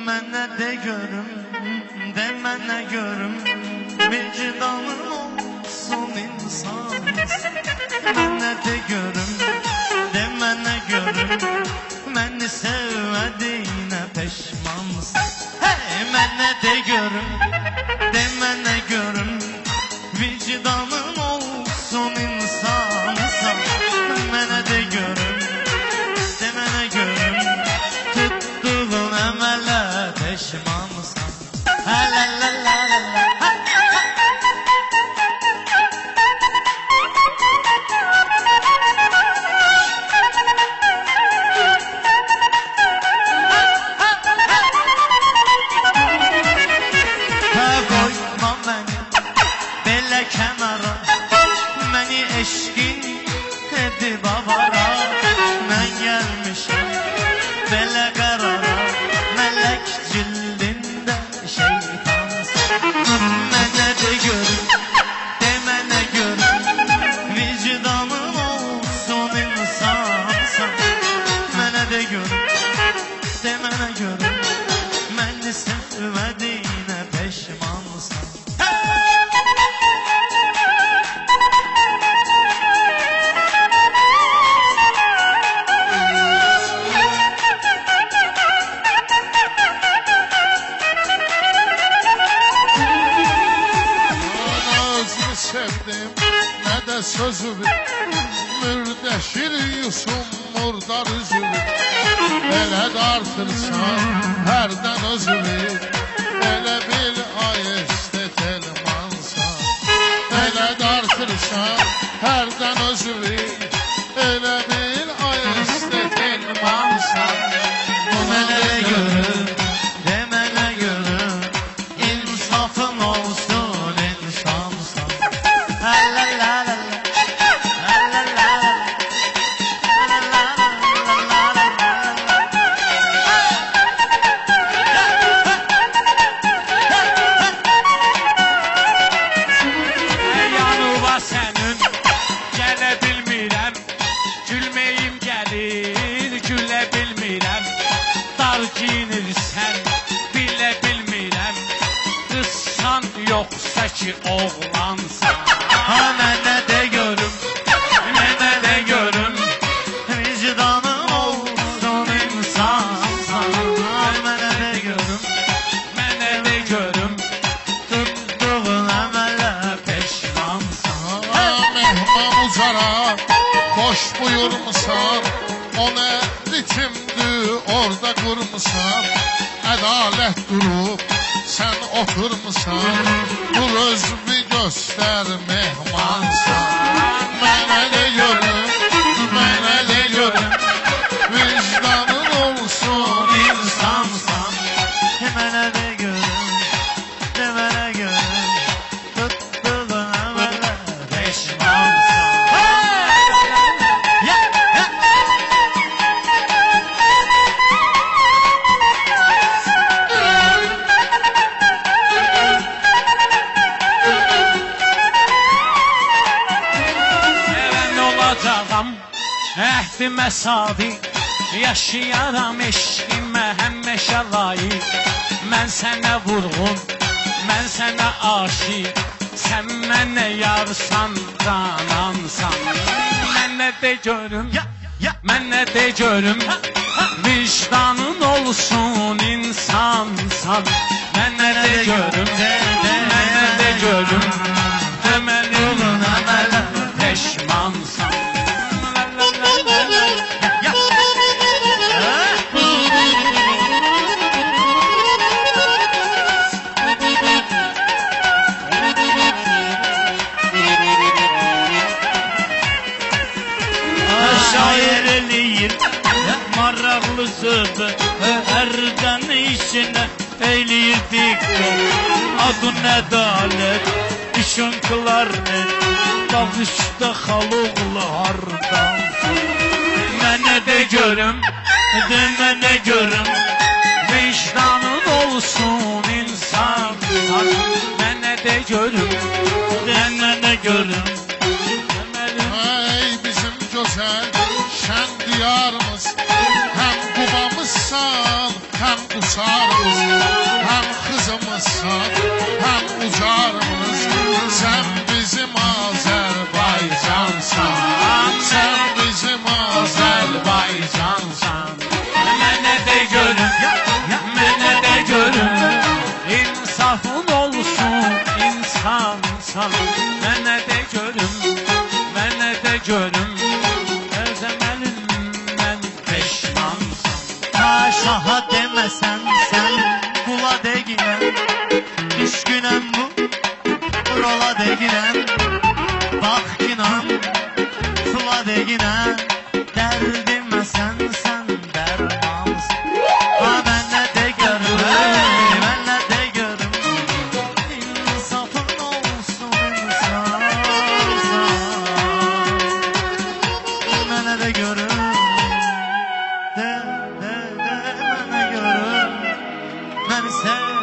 Mənə de görüm, demənə görüm, vicdanın olsun insan. Mənə de görüm, demənə görüm, məni sevmədiyinə peşmansın. Hey, mənə de görüm, demənə görüm, vicdanın olsun insansan. Mənə de görüm, demənə görüm, tuttuğun əmələ peşmansın. Ha la la la la la. Kənara məni eşqin edib avara. Mən gəlmişəm belə qərara, mələk cildində şeytansan. Mənə de görüm, demənə görüm, vicdanın olsun insansan. Mənə de görüm, demənə görüm, məni sevmədiyinə peşmansın. Sevdim, ne de sözümü, mürdeşir Yusuf murdar üzümü. Elə dartırsan, hərdən özümü, elə bil ayeste telmansan. Elə dartırsan, hərdən özümü, elə bil ayeste telmansan. Mənə de görüm, demənə görüm, insafın olsun insansan. Ha la la la la, ha la la la la, ha la la la la la la. Yanıva sənin gələ bilmirəm, gülməyim gəlir, gülə bilmirəm. Dar giyinirsən, bilə bilmirəm, qızsan yoxsa ki oğlansan. Ha mənə de görüm, mənə de görüm, vicdanın olsun insansan. Mənə de görüm, Mənə de görüm, tuttuğun əmələ peşmansın. Mehman uzara, hoş buyurmusan, o ne ritimdi orada kurmusan. Ədalət durub, sen oturmusan, dur özünü göster mehmansan. Mənə de görüm, mənə de görüm, vicdanın olsun İnsansan, mənə de görüm, demənə görüm, tuttuğun əmələ peşmansın. Ya, ya. sevən olacağam, əhdimə sadiq, yaşayaram eşqimə həmişə layiq. Mən sənə vurğun, mən sənə aşiq, sən mənə yarsan, canansan. Mənə de görüm, Ya, ya. mənə de görüm, vicdanın olsun insansan. Mənə de görüm, mənə de görüm, deməli Tuttuğun əmələ peşmansan. Ya. Şair eləyir maraqlı sözü, hərdən işinə eləyir diqqət. Adın ədalət, işin klarnet, davışda xaloğlu hardansın. Mənə de görüm, demənə görüm, vicdanın olsun insansan. Mənə de görüm, demənə görüm, Ey bizim güzel şen diyarımız, hem babamızsan hem kusarımız. ucarmısan, hem ucarmısan. Sen bizim Azerbaycansan, sen bizim Azerbaycansan. Mənə de görüm, mənə de görüm, insafın olsun, insansan. Mənə de görüm, mənə de görüm, özəməlindən peşmansan. Ha şaha demesen sen kula deginen, düşkünen bu rola deginen. Bak inan kula deginen, derdime sen dermansın. Ha ben ne de görüm, ben ne de görüm, insafın olsun insansan. Ben ne de görüm, de bana görüm, beni sev.